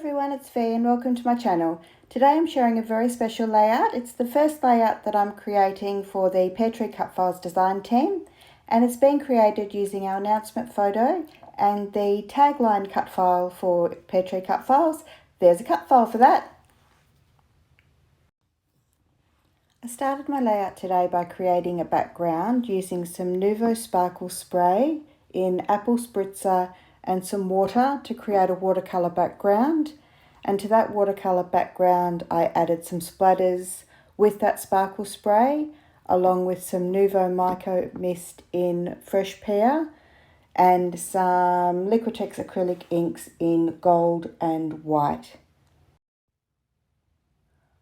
everyone, it's Fee and welcome to my channel. Today I'm sharing a very special layout. It's the first layout that I'm creating for the Pear Tree Cutfiles design team, and it's been created using our announcement photo and the tagline cut file for Pear Tree Cutfiles. There's a cut file for that. I started my layout today by creating a background using some Nuvo Sparkle Spray in Apple Spritzer and some water to create a watercolour background. And to that watercolour background I added some splatters with that sparkle spray along with some Nuvo Mica mist in Fresh Pear and some Liquatex acrylic inks in gold and white.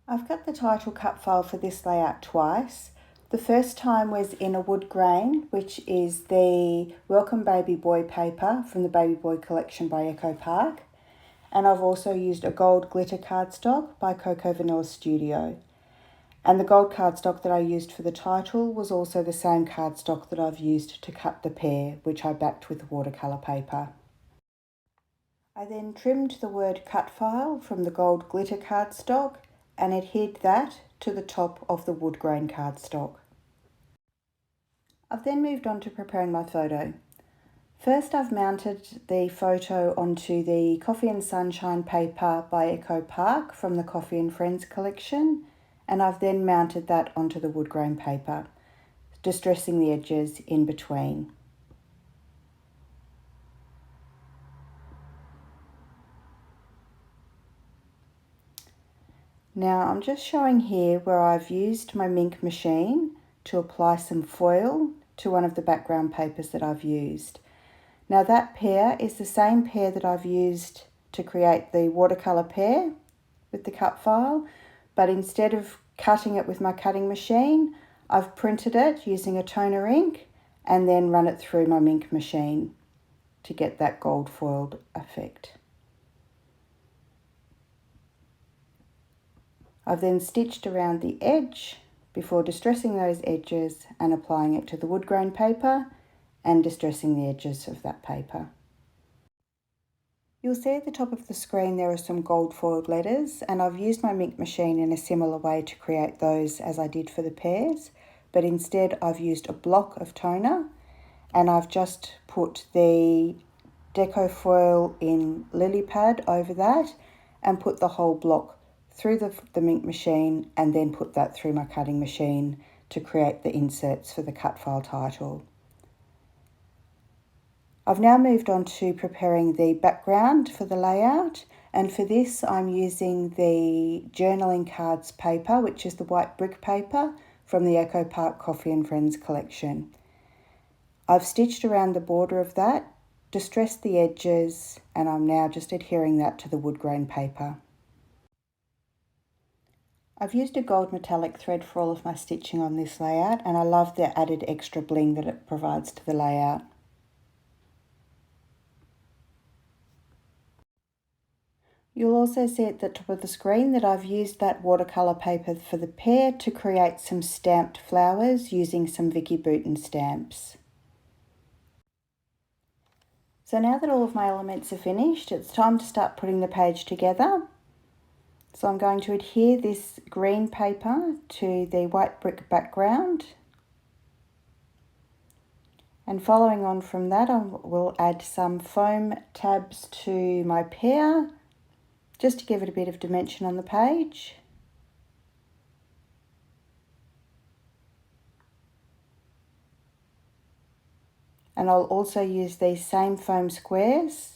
I've got the title cut file for this layout twice. The first time was in a wood grain, which is the Welcome Baby Boy paper from the Baby Boy collection by Echo Park. And I've also used a gold glitter cardstock by Cocoa Vanilla Studio. And the gold cardstock that I used for the title was also the same cardstock that I've used to cut the pear, which I backed with watercolour paper. I then trimmed the word cut file from the gold glitter cardstock and adhered that to the top of the wood grain cardstock. I've then moved on to preparing my photo. First I've mounted the photo onto the Coffee and Sunshine paper by Echo Park from the Coffee and Friends collection, and I've then mounted that onto the wood grain paper, distressing the edges in between. Now I'm just showing here where I've used my ink machine to apply some foil to one of the background papers that I've used. Now that pear is the same pear that I've used to create the watercolour pear with the cut file, but instead of cutting it with my cutting machine, I've printed it using a toner ink and then run it through my ink machine to get that gold foiled effect. I've then stitched around the edge before distressing those edges and applying it to the wood grain paper and distressing the edges of that paper. You'll see at the top of the screen there are some gold foiled letters, and I've used my ink machine in a similar way to create those as I did for the pears, but instead I've used a block of toner and I've just put the Deco foil in lily pad over that and put the whole block through the ink machine and then put that through my cutting machine to create the inserts for the cut file title. I've now moved on to preparing the background for the layout, and for this I'm using the journaling cards paper, which is the white brick paper from the Echo Park Coffee and Friends collection. I've stitched around the border of that, distressed the edges, and I'm now just adhering that to the wood grain paper. I've used a gold metallic thread for all of my stitching on this layout, and I love the added extra bling that it provides to the layout. You'll also see at the top of the screen that I've used that watercolour paper for the pear to create some stamped flowers using some Vicky stamps. So now that all of my elements are finished, it's time to start putting the page together. So I'm going to adhere this green paper to the white brick background. And following on from that, I will add some foam tabs to my pear, just to give it a bit of dimension on the page. And I'll also use these same foam squares,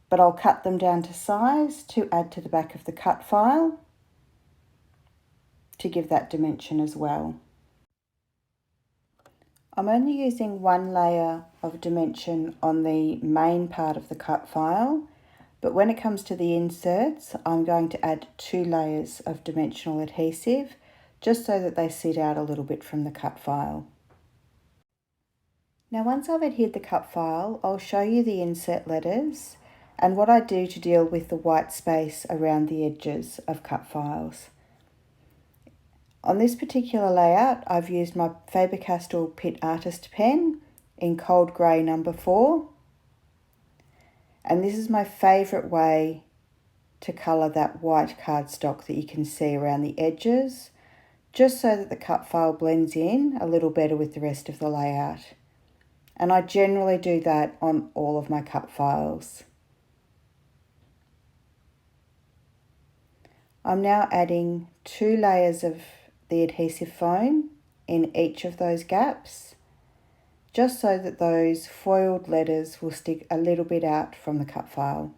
but I'll cut them down to size to add to the back of the cut file to give that dimension as well. I'm only using one layer of dimension on the main part of the cut file, but when it comes to the inserts, I'm going to add 2 layers of dimensional adhesive just so that they sit out a little bit from the cut file. Now once I've adhered the cut file, I'll show you the insert letters and what I do to deal with the white space around the edges of cut files. On this particular layout, I've used my Faber-Castell PITT Artist pen in Cold Grey number 4. And this is my favourite way to colour that white cardstock that you can see around the edges, just so that the cut file blends in a little better with the rest of the layout. And I generally do that on all of my cut files. I'm now adding 2 layers of the adhesive foam in each of those gaps, just so that those foiled letters will stick a little bit out from the cut file.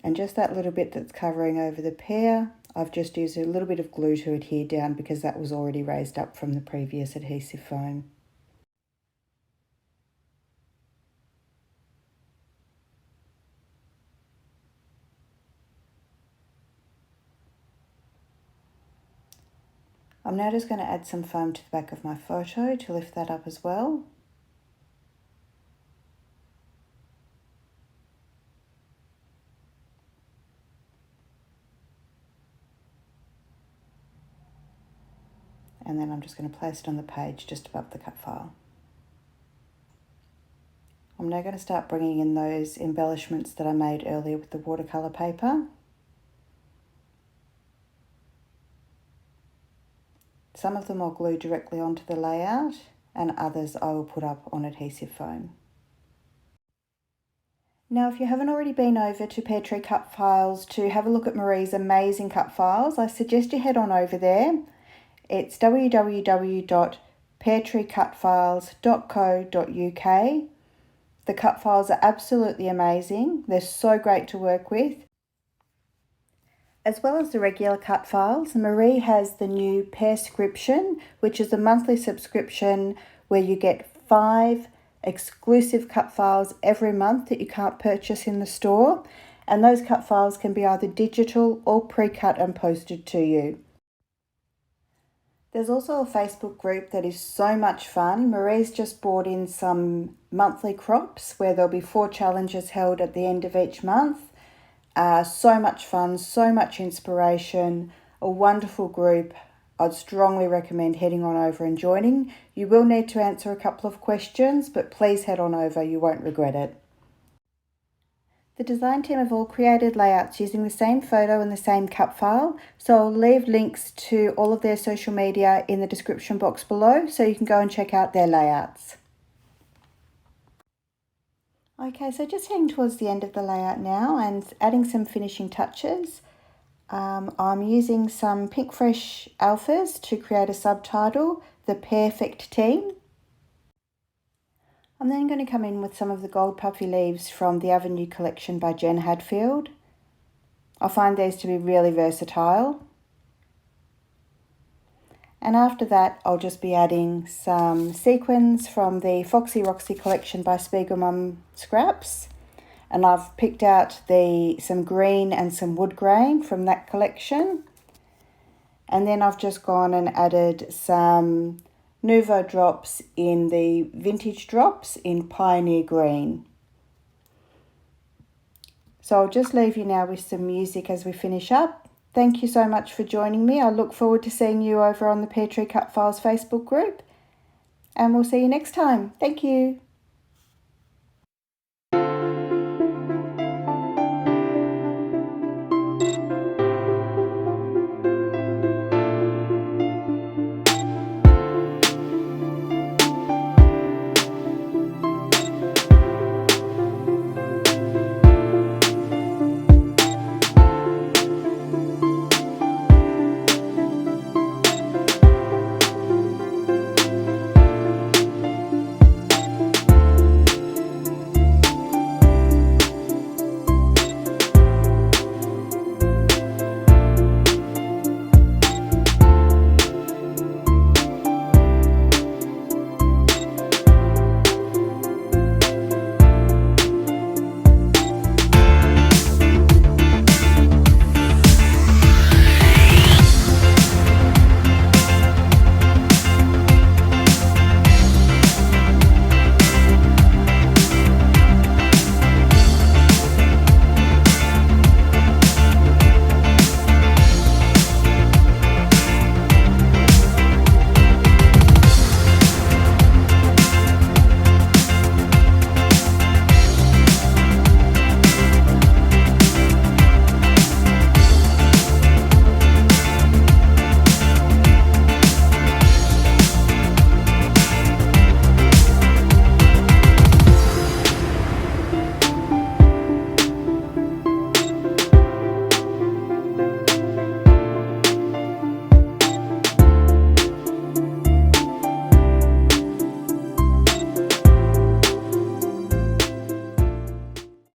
And just that little bit that's covering over the pear, I've just used a little bit of glue to adhere down because that was already raised up from the previous adhesive foam. I'm now just going to add some foam to the back of my photo to lift that up as well. And then I'm just going to place it on the page just above the cut file. I'm now going to start bringing in those embellishments that I made earlier with the watercolour paper. Some of them I'll glue directly onto the layout and others I will put up on adhesive foam. Now, if you haven't already been over to Pear Tree Cutfiles to have a look at Marie's amazing cut files, I suggest you head on over there. It's www.peartreecutfiles.co.uk. The cut files are absolutely amazing. They're so great to work with. As well as the regular cut files, Marie has the new Pearscription, which is a monthly subscription where you get 5 exclusive cut files every month that you can't purchase in the store. And those cut files can be either digital or pre-cut and posted to you. There's also a Facebook group that is so much fun. Marie's just brought in some monthly crops where there'll be 4 challenges held at the end of each month. So much fun, so much inspiration, a wonderful group. I'd strongly recommend heading on over and joining. You will need to answer a couple of questions, but please head on over, you won't regret it. The design team have all created layouts using the same photo and the same cut file, so I'll leave links to all of their social media in the description box below so you can go and check out their layouts. Okay, so just heading towards the end of the layout now and adding some finishing touches. I'm using some Pinkfresh alphas to create a subtitle, The Perfect Team. I'm then going to come in with some of the gold puffy leaves from the Avenue collection by Jen Hadfield. I find these to be really versatile. And after that, I'll just be adding some sequins from the Foxy Roxy collection by SpiegelMom scraps. And I've picked out some green and some wood grain from that collection. And then I've just gone and added some Nuvo drops in the vintage drops in Pioneer Green. So I'll just leave you now with some music as we finish up. Thank you so much for joining me. I look forward to seeing you over on the Pear Tree Cutfiles Facebook group. And we'll see you next time. Thank you.